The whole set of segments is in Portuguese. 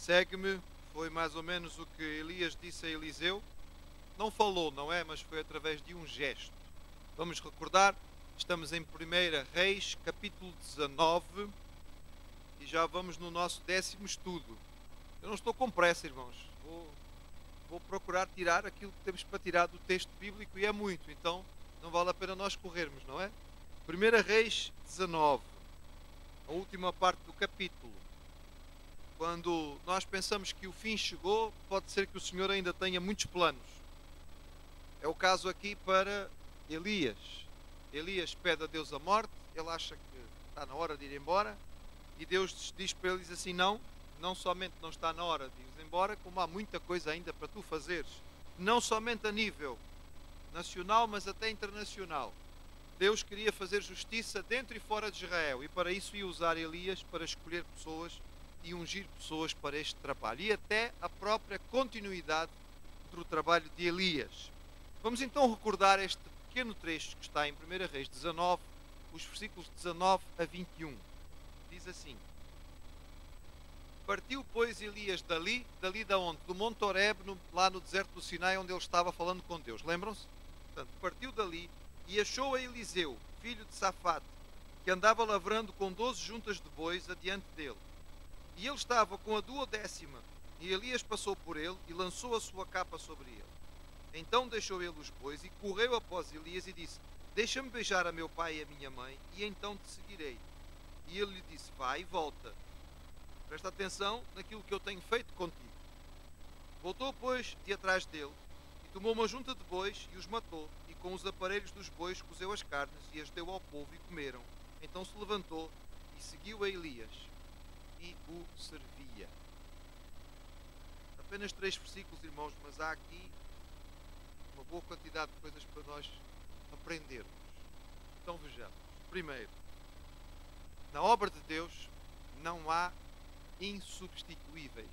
Segue-me, foi mais ou menos o que Elias disse a Eliseu. Não falou, não é? Mas foi através de um gesto. Vamos recordar, estamos em 1 Reis, capítulo 19, e já vamos no nosso 10º estudo. Eu não estou com pressa, irmãos. Vou procurar tirar aquilo que temos para tirar do texto bíblico, e é muito, então não vale a pena nós corrermos, não é? 1 Reis 19, a última parte do capítulo. Quando nós pensamos que o fim chegou, pode ser que o Senhor ainda tenha muitos planos. É o caso aqui para Elias. Elias pede a Deus a morte, ele acha que está na hora de ir embora, e Deus diz para ele, diz assim, não somente não está na hora de ir embora, como há muita coisa ainda para tu fazeres, não somente a nível nacional, mas até internacional. Deus queria fazer justiça dentro e fora de Israel, e para isso ia usar Elias para escolher pessoas e ungir pessoas para este trabalho, e até a própria continuidade do trabalho de Elias. Vamos então recordar este pequeno trecho que está em 1 Reis 19, os versículos 19 a 21. Diz assim: Partiu, pois, Elias dali de onde? Do Monte Horebe, lá no deserto do Sinai, onde ele estava falando com Deus. Lembram-se? Portanto, partiu dali e achou a Eliseu, filho de Safate, que andava lavrando com 12 juntas de bois adiante dele. E ele estava com a 12ª, e Elias passou por ele e lançou a sua capa sobre ele. Então deixou ele os bois e correu após Elias e disse: Deixa-me beijar a meu pai e a minha mãe, e então te seguirei. E ele lhe disse: Vai e volta. Presta atenção naquilo que eu tenho feito contigo. Voltou, pois, de atrás dele, e tomou uma junta de bois e os matou, e com os aparelhos dos bois cozeu as carnes e as deu ao povo e comeram. Então se levantou e seguiu a Elias e o servia. Apenas 3 versículos, irmãos, mas há aqui uma boa quantidade de coisas para nós aprendermos. Então vejamos. Primeiro, na obra de Deus não há insubstituíveis.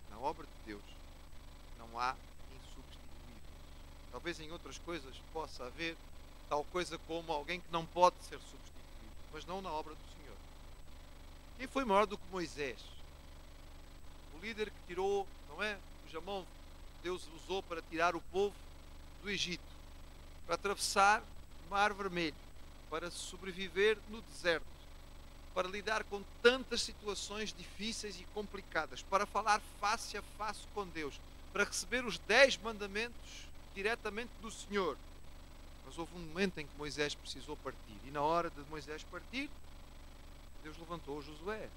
Na obra de Deus não há insubstituíveis. Talvez em outras coisas possa haver tal coisa como alguém que não pode ser substituído, mas não na obra do Senhor. Quem foi maior do que Moisés? O líder que tirou, não é? Cuja mão Deus usou para tirar o povo do Egito, para atravessar o Mar Vermelho, para sobreviver no deserto, para lidar com tantas situações difíceis e complicadas, para falar face a face com Deus, para receber os 10 mandamentos diretamente do Senhor. Mas houve um momento em que Moisés precisou partir, e na hora de Moisés partir, Deus levantou Josué.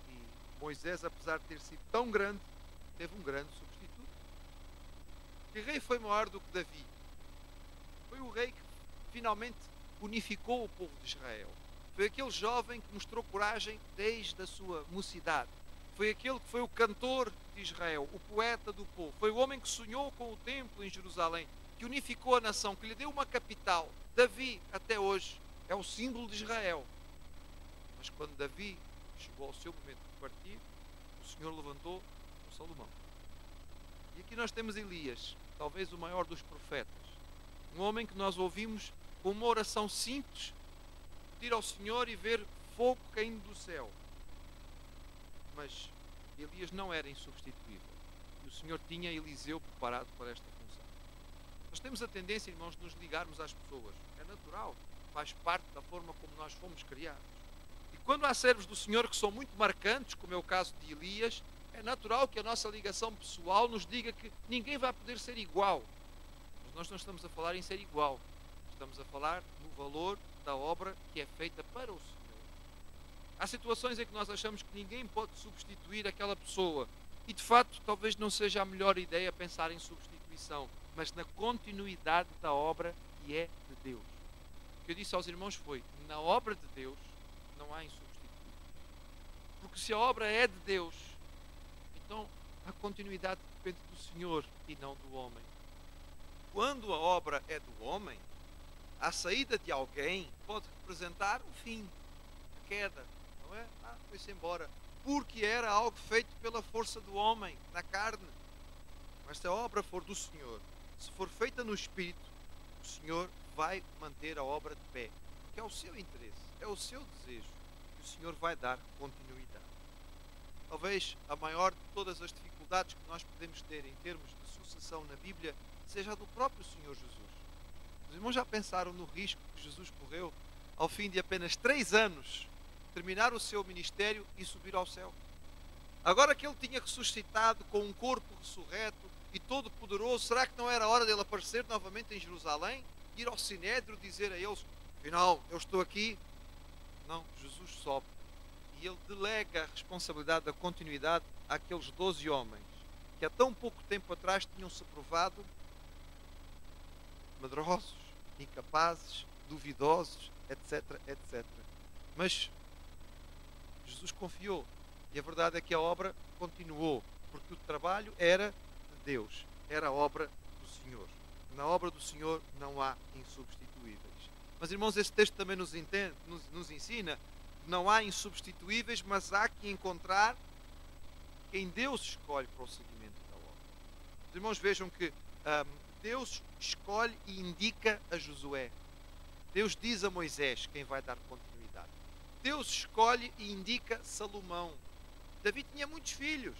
E Moisés, apesar de ter sido tão grande, teve um grande substituto. Que rei foi maior do que Davi? Foi o rei que finalmente unificou o povo de Israel. Foi aquele jovem que mostrou coragem desde a sua mocidade. Foi aquele que foi o cantor de Israel, o poeta do povo. Foi o homem que sonhou com o templo em Jerusalém, que unificou a nação, que lhe deu uma capital. Davi, até hoje, é o símbolo de Israel. Mas quando Davi chegou ao seu momento de partir, o Senhor levantou o Salomão. E aqui nós temos Elias, talvez o maior dos profetas. Um homem que nós ouvimos com uma oração simples, pedir ao Senhor e ver fogo caindo do céu. Mas Elias não era insubstituível. E o Senhor tinha Eliseu preparado para esta função. Nós temos a tendência, irmãos, de nos ligarmos às pessoas. É natural, faz parte da forma como nós fomos criados. E quando há servos do Senhor que são muito marcantes, como é o caso de Elias, é natural que a nossa ligação pessoal nos diga que ninguém vai poder ser igual. Mas nós não estamos a falar em ser igual. Estamos a falar no valor da obra que é feita para o Senhor. Há situações em que nós achamos que ninguém pode substituir aquela pessoa. E de facto, talvez não seja a melhor ideia pensar em substituição, mas na continuidade da obra que é de Deus. O que eu disse aos irmãos foi: na obra de Deus não há insubstituível. Porque se a obra é de Deus, então a continuidade depende do Senhor e não do homem. Quando a obra é do homem, a saída de alguém pode representar o fim, a queda, não é? Foi-se embora, porque era algo feito pela força do homem, na carne. Mas se a obra for do Senhor, se for feita no Espírito, o Senhor vai manter a obra de pé, porque é o seu interesse, é o seu desejo, e o Senhor vai dar continuidade. talvez a maior de todas as dificuldades que nós podemos ter em termos de sucessão na Bíblia seja a do próprio Senhor Jesus. Os irmãos já pensaram no risco que Jesus correu ao fim de apenas 3 anos terminar o seu ministério e subir ao céu? Agora que ele tinha ressuscitado com um corpo ressurreto e todo poderoso, será que não era hora dele aparecer novamente em Jerusalém? Ir ao Sinédrio dizer a eles: afinal, eu estou aqui? Não, Jesus sobe e ele delega a responsabilidade da continuidade àqueles 12 homens que há tão pouco tempo atrás tinham-se provado medrosos, incapazes, duvidosos, etc, etc. Mas Jesus confiou e a verdade é que a obra continuou, porque o trabalho era de Deus, era a obra do Senhor. Na obra do Senhor não há insubstituíveis. Mas, irmãos, esse texto também nos ensina que não há insubstituíveis, mas há que encontrar quem Deus escolhe para o seguimento da obra. Os irmãos vejam que Deus escolhe e indica a Josué. Deus diz a Moisés quem vai dar continuidade. Deus escolhe e indica Salomão. Davi tinha muitos filhos,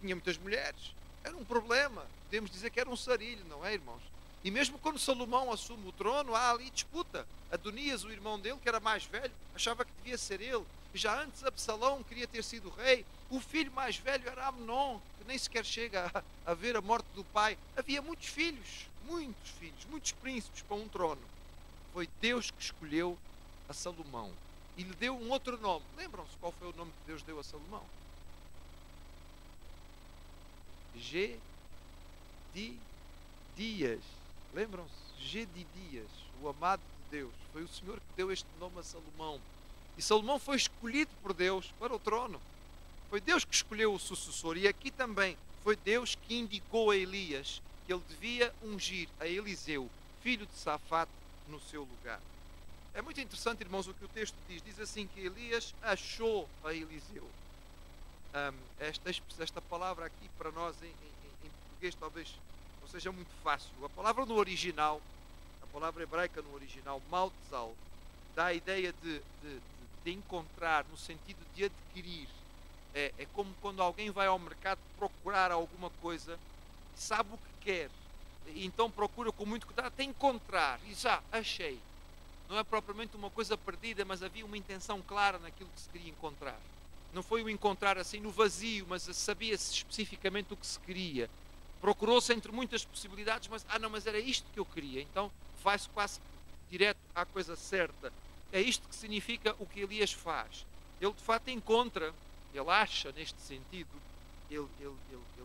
tinha muitas mulheres. Era um problema. Podemos dizer que era um sarilho, não é, irmãos? E mesmo quando Salomão assume o trono, há ali disputa. Adonias, o irmão dele, que era mais velho, achava que devia ser ele. Já antes Absalão queria ter sido rei. O filho mais velho era Amnon, que nem sequer chega a ver a morte do pai. Havia muitos filhos, muitos príncipes para um trono. Foi Deus que escolheu a Salomão e lhe deu um outro nome. Lembram-se qual foi o nome que Deus deu a Salomão? Dias. Lembram-se? Dias, o amado de Deus. Foi o Senhor que deu este nome a Salomão. E Salomão foi escolhido por Deus para o trono. Foi Deus que escolheu o sucessor. E aqui também foi Deus que indicou a Elias que ele devia ungir a Eliseu, filho de Safate, no seu lugar. É muito interessante, irmãos, o que o texto diz. Diz assim que Elias achou a Eliseu. Esta palavra aqui para nós em português talvez não seja muito fácil. A palavra no original, a palavra hebraica no original, maltzal, dá a ideia de encontrar, no sentido de adquirir. É como quando alguém vai ao mercado procurar alguma coisa, sabe o que quer, e então procura com muito cuidado até encontrar, e já achei. Não é propriamente uma coisa perdida, mas havia uma intenção clara naquilo que se queria encontrar. Não foi o encontrar assim no vazio, mas sabia-se especificamente o que se queria. Procurou-se entre muitas possibilidades, mas era isto que eu queria. Então vai-se quase direto à coisa certa. É isto que significa o que Elias faz. Ele de facto encontra, ele acha neste sentido, ele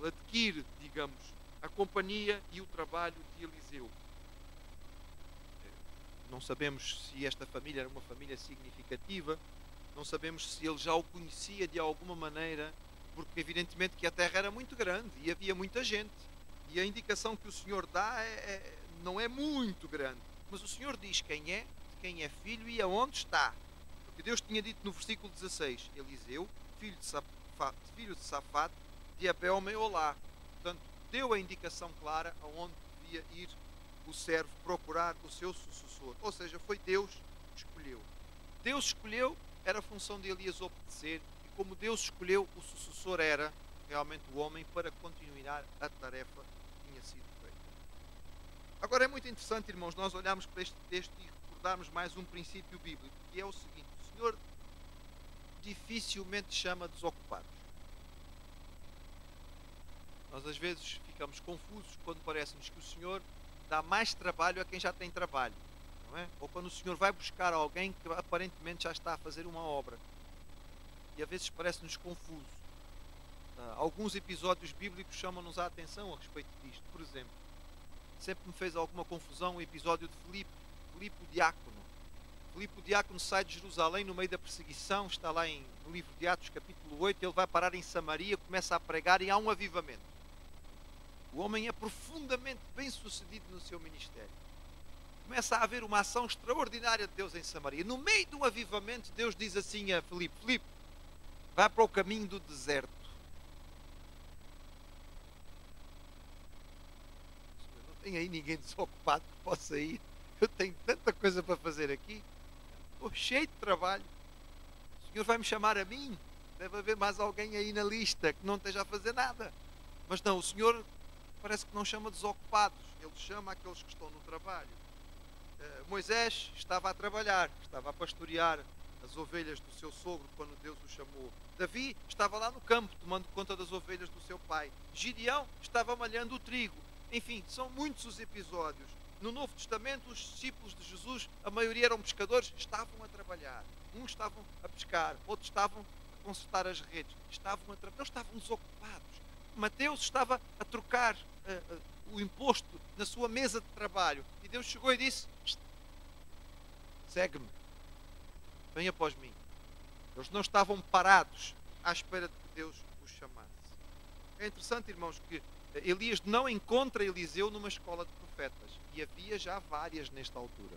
adquire, digamos, a companhia e o trabalho de Eliseu. Não sabemos se esta família era uma família significativa, não sabemos se ele já o conhecia de alguma maneira, porque evidentemente que a terra era muito grande e havia muita gente. E a indicação que o Senhor dá não é muito grande. Mas o Senhor diz quem é, de quem é filho e aonde está. Porque Deus tinha dito no versículo 16, Eliseu, filho de Safate, de Abel Meolá. Portanto, deu a indicação clara aonde devia ir o servo procurar o seu sucessor. Ou seja, foi Deus que escolheu. Deus escolheu, era a função de Elias obedecer, e como Deus escolheu, o sucessor era realmente o homem para continuar a tarefa que tinha sido feita. Agora é muito interessante, irmãos, nós olharmos para este texto e recordarmos mais um princípio bíblico, que é o seguinte: o Senhor dificilmente chama desocupados. Nós às vezes ficamos confusos quando parece-nos que o Senhor dá mais trabalho a quem já tem trabalho, não é? Ou quando o Senhor vai buscar alguém que aparentemente já está a fazer uma obra. E às vezes parece-nos confuso. Alguns episódios bíblicos chamam-nos a atenção a respeito disto. Por exemplo, sempre me fez alguma confusão o episódio de Filipe o diácono. Filipe o diácono sai de Jerusalém no meio da perseguição, está lá no livro de Atos capítulo 8, ele vai parar em Samaria, começa a pregar e há um avivamento. O homem é profundamente bem sucedido no seu ministério. Começa a haver uma ação extraordinária de Deus em Samaria. No meio do avivamento, Deus diz assim a Filipe: Filipe, vai para o caminho do deserto. Não tem aí ninguém desocupado que possa ir. Eu tenho tanta coisa para fazer aqui. Estou cheio de trabalho. O Senhor vai me chamar a mim. deve haver mais alguém aí na lista que não esteja a fazer nada. Mas não, o Senhor parece que não chama desocupados, Ele chama aqueles que estão no trabalho. Moisés estava a trabalhar, estava a pastorear as ovelhas do seu sogro quando Deus o chamou. Davi estava lá no campo tomando conta das ovelhas do seu pai. Gideão estava malhando o trigo. Enfim, são muitos os episódios. No Novo Testamento, os discípulos de Jesus, a maioria eram pescadores, estavam a trabalhar. Uns estavam a pescar, outros estavam a consertar as redes. Estavam a trabalhar, eles estavam desocupados. Mateus estava a trocar o imposto na sua mesa de trabalho. E Deus chegou e disse: segue-me, vem após mim. Eles não estavam parados à espera de que Deus os chamasse. É interessante, irmãos, que Elias não encontra Eliseu numa escola de profetas. E havia já várias nesta altura.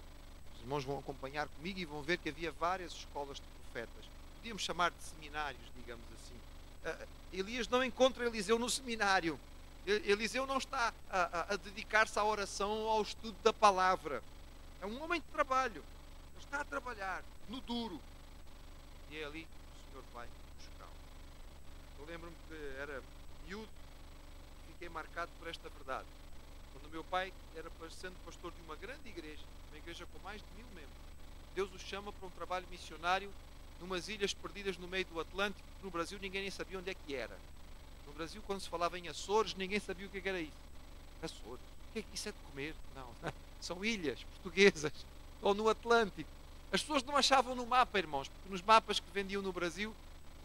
Os irmãos vão acompanhar comigo e vão ver que havia várias escolas de profetas. Podíamos chamar de seminários, digamos assim. Elias não encontra Eliseu no seminário. Eliseu não está a dedicar-se à oração ou ao estudo da palavra. É um homem de trabalho. Ele está a trabalhar no duro. E é ali que o Senhor vai buscá-lo. Eu lembro-me que era miúdo, fiquei marcado por esta verdade. Quando o meu pai era sendo pastor de uma grande igreja, uma igreja com mais de 1000 membros, Deus o chama para um trabalho missionário numas ilhas perdidas no meio do Atlântico, que no Brasil ninguém nem sabia onde é que era. No Brasil, quando se falava em Açores, ninguém sabia o que era isso. Açores? O que é que isso é de comer? Não, são ilhas portuguesas, ou no Atlântico. As pessoas não achavam no mapa, irmãos, porque nos mapas que vendiam no Brasil,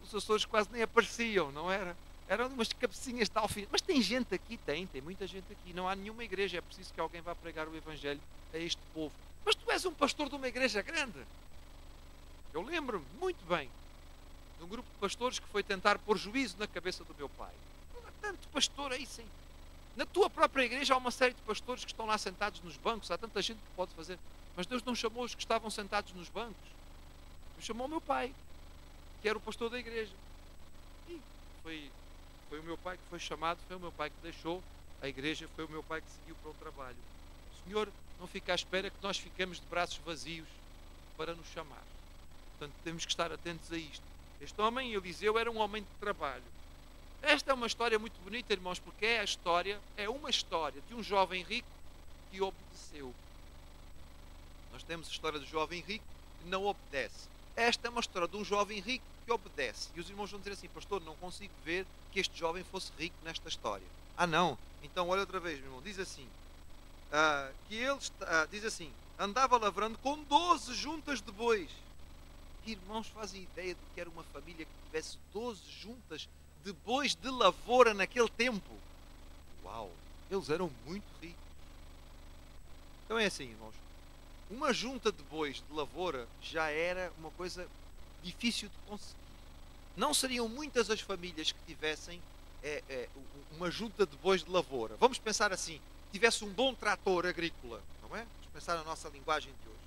os Açores quase nem apareciam, não era? Eram umas cabecinhas de alfim. Mas tem gente aqui, tem muita gente aqui. Não há nenhuma igreja, é preciso que alguém vá pregar o Evangelho a este povo. Mas tu és um pastor de uma igreja grande. Eu lembro-me muito bem de um grupo de pastores que foi tentar pôr juízo na cabeça do meu pai. Não há tanto pastor aí, sim. Na tua própria igreja há uma série de pastores que estão lá sentados nos bancos. Há tanta gente que pode fazer. Mas Deus não chamou os que estavam sentados nos bancos. Deus chamou o meu pai, que era o pastor da igreja. E foi o meu pai que foi chamado, foi o meu pai que deixou a igreja, foi o meu pai que seguiu para o trabalho. O Senhor não fica à espera que nós fiquemos de braços vazios para nos chamar. Portanto, temos que estar atentos a isto. Este homem, Eliseu, era um homem de trabalho. Esta é uma história muito bonita, irmãos, porque é uma história de um jovem rico que obedeceu. Nós temos a história do jovem rico que não obedece. Esta é uma história de um jovem rico que obedece. E os irmãos vão dizer assim: pastor, não consigo ver que este jovem fosse rico nesta história. Ah, não? Então olha outra vez, meu irmão. Diz assim, diz assim, andava lavrando com 12 juntas de bois. Que irmãos fazem ideia do que era uma família que tivesse 12 juntas de bois de lavoura naquele tempo? Uau! Eles eram muito ricos. Então é assim, irmãos. Uma junta de bois de lavoura já era uma coisa difícil de conseguir. Não seriam muitas as famílias que tivessem uma junta de bois de lavoura. Vamos pensar assim, tivesse um bom trator agrícola, não é? Vamos pensar na nossa linguagem de hoje.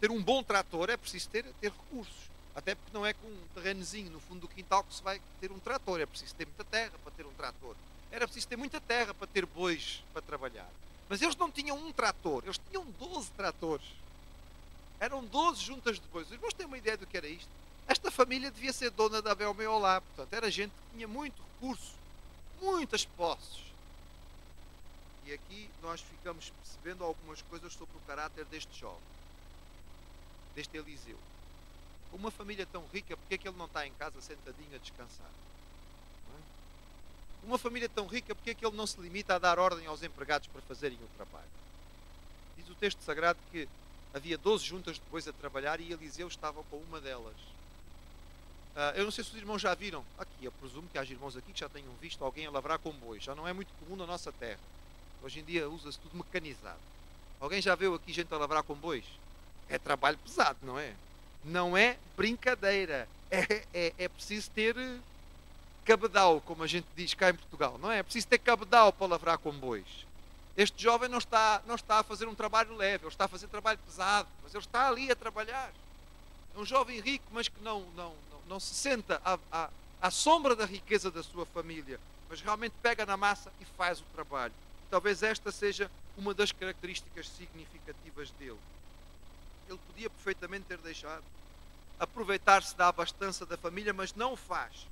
Ter um bom trator é preciso ter recursos. Até porque não é com um terrenozinho no fundo do quintal que se vai ter um trator. É preciso ter muita terra para ter um trator. Era preciso ter muita terra para ter bois para trabalhar. Mas eles não tinham um trator, eles tinham 12 tratores. Eram 12 juntas de bois. Os irmãos têm uma ideia do que era isto? Esta família devia ser dona da Belmeolá. Portanto, era gente que tinha muito recurso, muitas posses. E aqui nós ficamos percebendo algumas coisas sobre o caráter deste jovem, deste Eliseu. Uma família tão rica, porque é que ele não está em casa sentadinho a descansar? Uma família tão rica, porque é que ele não se limita a dar ordem aos empregados para fazerem o trabalho? Diz o texto sagrado que havia 12 juntas de bois a trabalhar e Eliseu estava com uma delas. Eu não sei se os irmãos já viram, aqui eu presumo que há irmãos aqui que já tenham visto alguém a lavrar com bois. Já não é muito comum na nossa terra. Hoje em dia usa-se tudo mecanizado. Alguém já viu aqui gente a lavrar com bois? É trabalho pesado, não é? Não é brincadeira. É preciso ter cabedal, como a gente diz cá em Portugal, não é? É preciso ter cabedal para lavrar com bois. Este jovem não está a fazer um trabalho leve, ele está a fazer trabalho pesado, mas ele está ali a trabalhar. É um jovem rico, mas que não se senta à sombra da riqueza da sua família, mas realmente pega na massa e faz o trabalho. E talvez esta seja uma das características significativas dele. Ele podia perfeitamente ter deixado aproveitar-se da abastança da família, mas não o faz.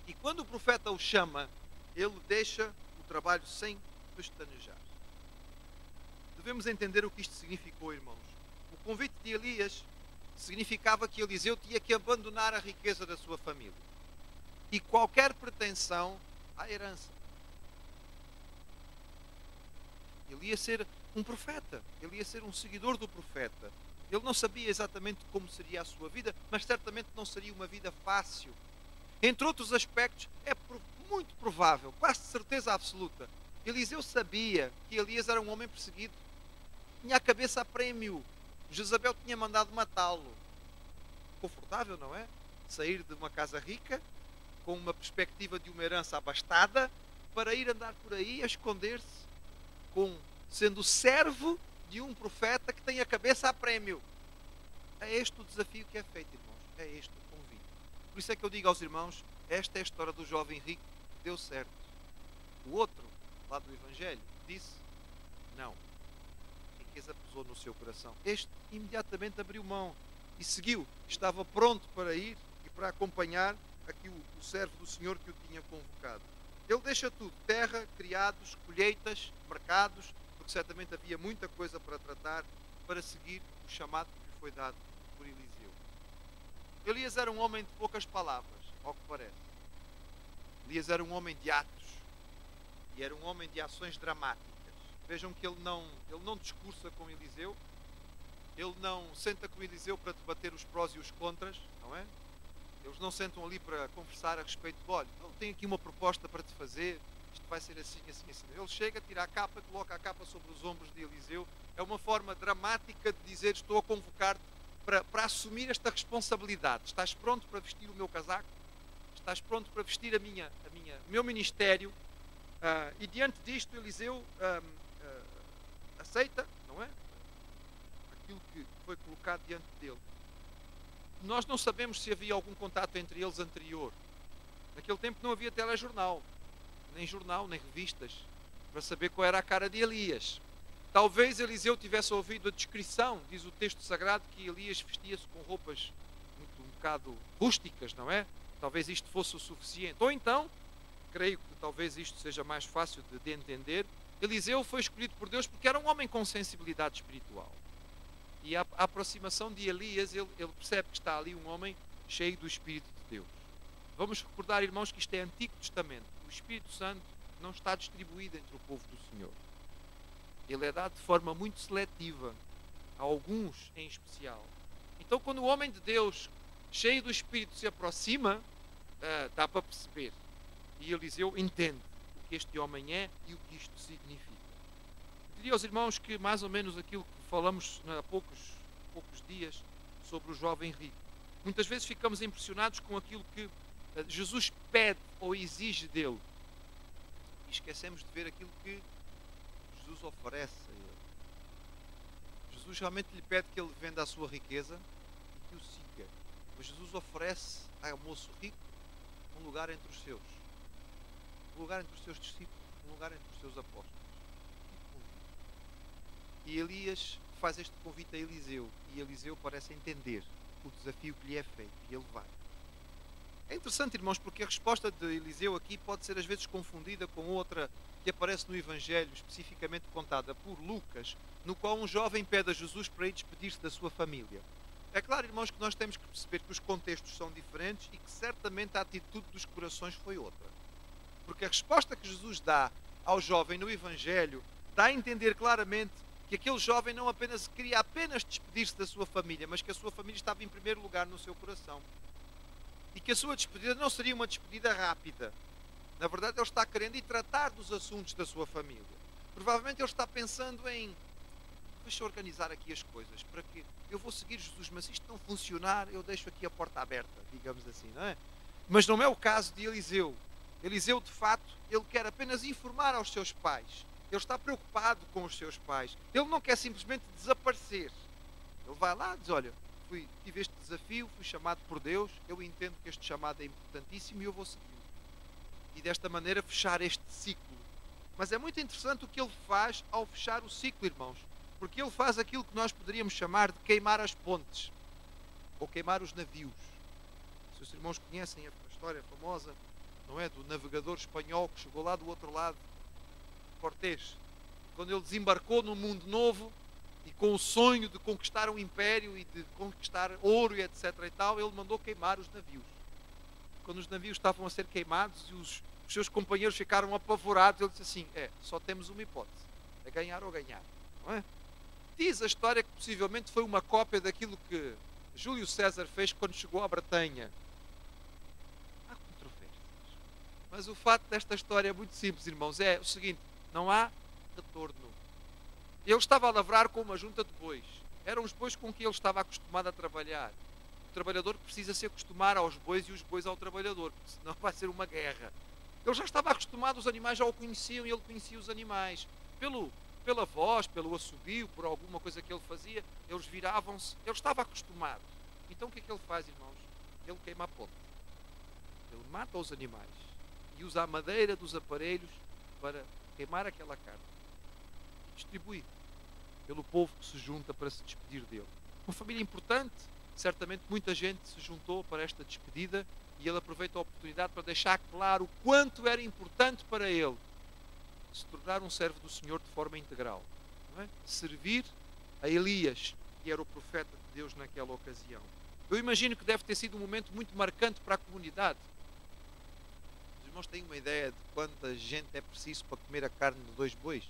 E quando o profeta o chama, ele deixa o trabalho sem pestanejar. Devemos entender o que isto significou, irmãos. O convite de Elias significava que Eliseu tinha que abandonar a riqueza da sua família e qualquer pretensão à herança. Ele ia ser um profeta, ele ia ser um seguidor do profeta. Ele não sabia exatamente como seria a sua vida, mas certamente não seria uma vida fácil. Entre outros aspectos, é muito provável, quase de certeza absoluta, Eliseu sabia que Elias era um homem perseguido. Tinha a cabeça a prémio. Jezabel tinha mandado matá-lo. Confortável, não é? Sair de uma casa rica, com uma perspectiva de uma herança abastada, para ir andar por aí a esconder-se, sendo servo de um profeta que tem a cabeça a prémio. É este o desafio que é feito, irmãos. É este o convite. Por isso é que eu digo aos irmãos, esta é a história do jovem rico que deu certo. O outro, lá do Evangelho, disse não. A riqueza pesou no seu coração. Este imediatamente abriu mão e seguiu. Estava pronto para ir e para acompanhar aqui o servo do Senhor que o tinha convocado. Ele deixa tudo, terra, criados, colheitas, mercados, porque certamente havia muita coisa para tratar, para seguir o chamado que lhe foi dado por Eliseu. Elias era um homem de poucas palavras, ao que parece. Elias era um homem de atos e era um homem de ações dramáticas. Vejam que ele não discursa com Eliseu, ele não senta com Eliseu para debater os prós e os contras, não é? Eles não sentam ali para conversar a respeito de, olha, eu tenho aqui uma proposta para te fazer, isto vai ser assim, assim, assim. Ele chega, tira a capa, coloca a capa sobre os ombros de Eliseu. É uma forma dramática de dizer, estou a convocar-te para assumir esta responsabilidade. Estás pronto para vestir o meu casaco? Estás pronto para vestir o meu ministério? E diante disto, Eliseu aceita, não é? Aquilo que foi colocado diante dele. Nós não sabemos se havia algum contato entre eles anterior. Naquele tempo não havia telejornal, nem jornal, nem revistas, para saber qual era a cara de Elias. Talvez Eliseu tivesse ouvido a descrição, diz o texto sagrado, que Elias vestia-se com roupas um bocado rústicas, não é? Talvez isto fosse o suficiente. Ou então, creio que talvez isto seja mais fácil de entender, Eliseu foi escolhido por Deus porque era um homem com sensibilidade espiritual. E a aproximação de Elias, ele percebe que está ali um homem cheio do Espírito de Deus. Vamos recordar, irmãos, que isto é Antigo Testamento. O Espírito Santo não está distribuído entre o povo do Senhor. Ele é dado de forma muito seletiva, a alguns em especial. Então, quando o homem de Deus, cheio do Espírito, se aproxima, dá para perceber. E Eliseu entende o que este homem é e o que isto significa. Diria aos irmãos que mais ou menos aquilo que falamos há poucos dias sobre o jovem rico. Muitas vezes ficamos impressionados com aquilo que Jesus pede ou exige dele. E esquecemos de ver aquilo que Jesus oferece a ele. Jesus realmente lhe pede que ele venda a sua riqueza e que o siga. Mas Jesus oferece ao moço rico um lugar entre os seus. Um lugar entre os seus discípulos. Um lugar entre os seus apóstolos. E Elias faz este convite a Eliseu. E Eliseu parece entender o desafio que lhe é feito. E ele vai. É interessante, irmãos, porque a resposta de Eliseu aqui pode ser às vezes confundida com outra que aparece no Evangelho, especificamente contada por Lucas, no qual um jovem pede a Jesus para ir despedir-se da sua família. É claro, irmãos, que nós temos que perceber que os contextos são diferentes e que certamente a atitude dos corações foi outra. Porque a resposta que Jesus dá ao jovem no Evangelho dá a entender claramente que aquele jovem não apenas queria despedir-se da sua família, mas que a sua família estava em primeiro lugar no seu coração. E que a sua despedida não seria uma despedida rápida. Na verdade, ele está querendo ir tratar dos assuntos da sua família. Provavelmente ele está pensando em, deixa eu organizar aqui as coisas, para que eu vou seguir Jesus, mas se isto não funcionar, eu deixo aqui a porta aberta, digamos assim, não é? Mas não é o caso de Eliseu. Eliseu, de fato, ele quer apenas informar aos seus pais. Ele está preocupado com os seus pais. Ele não quer simplesmente desaparecer. Ele vai lá e diz, olha, tive este desafio, fui chamado por Deus, eu entendo que este chamado é importantíssimo e eu vou seguir. E desta maneira fechar este ciclo. Mas é muito interessante o que ele faz ao fechar o ciclo, irmãos. Porque ele faz aquilo que nós poderíamos chamar de queimar as pontes. ou queimar os navios. Se os irmãos conhecem a história famosa, não é, do navegador espanhol que chegou lá do outro lado, Cortés, quando ele desembarcou num mundo novo e com o sonho de conquistar um império e de conquistar ouro e etc e tal, ele mandou queimar os navios. Quando os navios estavam a ser queimados e os seus companheiros ficaram apavorados, ele disse assim: só temos uma hipótese, é ganhar ou ganhar, não é? Diz a história que possivelmente foi uma cópia daquilo que Júlio César fez quando chegou à Bretanha. Há controvérsias, mas o fato desta história é muito simples, irmãos, é o seguinte: não há retorno. Ele estava a lavrar com uma junta de bois, eram os bois com que ele estava acostumado a trabalhar. O trabalhador precisa se acostumar aos bois e os bois ao trabalhador, porque senão vai ser uma guerra. Ele já estava acostumado, os animais já o conheciam e ele conhecia os animais. Pela voz, pelo assobio, por alguma coisa que ele fazia, eles viravam-se, ele estava acostumado. Então o que é que ele faz, irmãos? Ele queima a ponte. Ele mata os animais e usa a madeira dos aparelhos para queimar aquela carne e distribuir pelo povo que se junta para se despedir dele. Uma família importante, certamente muita gente se juntou para esta despedida e ele aproveita a oportunidade para deixar claro o quanto era importante para ele se tornar um servo do Senhor de forma integral, não é? Servir a Elias, que era o profeta de Deus naquela ocasião. Eu imagino que deve ter sido um momento muito marcante para a comunidade. Os irmãos têm uma ideia de quanta gente é preciso para comer a carne de 2 bois?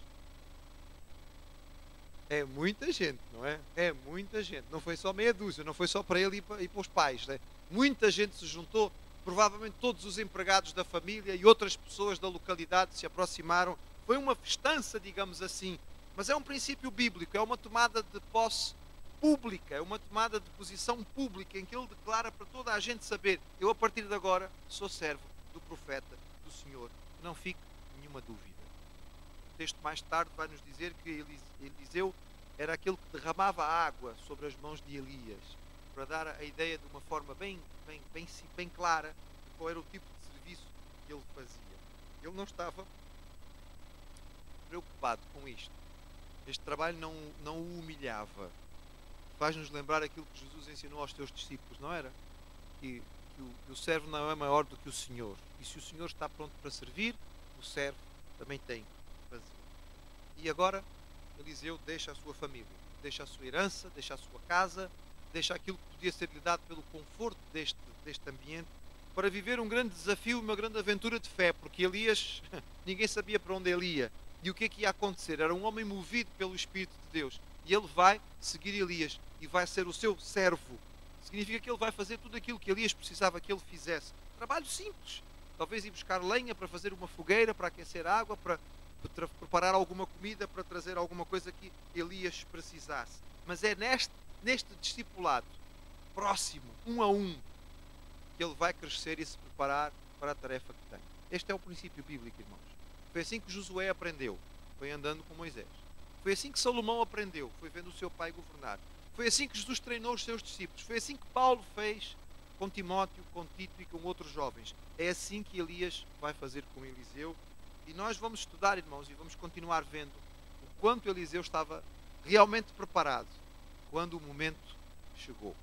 É muita gente, não é? É muita gente. Não foi só meia dúzia, não foi só para ele e para os pais, né? Muita gente se juntou, provavelmente todos os empregados da família e outras pessoas da localidade se aproximaram. Foi uma festança, digamos assim, mas é um princípio bíblico, é uma tomada de posse pública, é uma tomada de posição pública em que ele declara para toda a gente saber: eu a partir de agora sou servo do profeta do Senhor. Não fique nenhuma dúvida. O texto mais tarde vai nos dizer que Eliseu era aquele que derramava água sobre as mãos de Elias, para dar a ideia de uma forma bem clara de qual era o tipo de serviço que ele fazia. Ele não estava preocupado com isto. Este trabalho não o humilhava. Faz-nos lembrar aquilo que Jesus ensinou aos seus discípulos, não era? Que o servo não é maior do que o Senhor. E se o Senhor está pronto para servir, o servo também tem que fazer. E agora Eliseu deixa a sua família, deixa a sua herança, deixa a sua casa, deixa aquilo que podia ser lhe dado pelo conforto deste ambiente, para viver um grande desafio, uma grande aventura de fé, porque Elias, ninguém sabia para onde ele ia. E o que é que ia acontecer? Era um homem movido pelo Espírito de Deus. E ele vai seguir Elias e vai ser o seu servo. Significa que ele vai fazer tudo aquilo que Elias precisava que ele fizesse. Trabalho simples. Talvez ir buscar lenha para fazer uma fogueira, para aquecer água, para preparar alguma comida, para trazer alguma coisa que Elias precisasse. Mas é neste discipulado, próximo, um a um, que ele vai crescer e se preparar para a tarefa que tem. Este é o princípio bíblico, irmãos. Foi assim que Josué aprendeu, foi andando com Moisés. Foi assim que Salomão aprendeu, foi vendo o seu pai governar. Foi assim que Jesus treinou os seus discípulos. Foi assim que Paulo fez com Timóteo, com Tito e com outros jovens. É assim que Elias vai fazer com Eliseu. E nós vamos estudar, irmãos, e vamos continuar vendo o quanto Eliseu estava realmente preparado quando o momento chegou.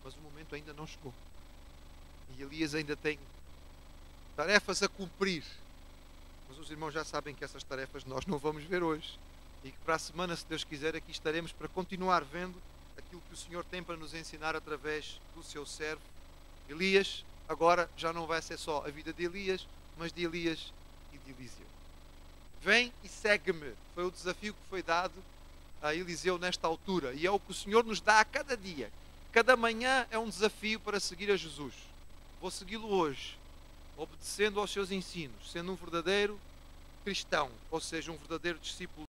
Mas o momento ainda não chegou. E Elias ainda tem tarefas a cumprir. Mas os irmãos já sabem que essas tarefas nós não vamos ver hoje. E que para a semana, se Deus quiser, aqui estaremos para continuar vendo aquilo que o Senhor tem para nos ensinar através do seu servo Elias. Agora já não vai ser só a vida de Elias, mas de Elias e de Eliseu. Vem e segue-me. Foi o desafio que foi dado a Eliseu nesta altura. E é o que o Senhor nos dá a cada dia. Cada manhã é um desafio para seguir a Jesus. Vou segui-lo hoje, obedecendo aos seus ensinos, sendo um verdadeiro cristão, ou seja, um verdadeiro discípulo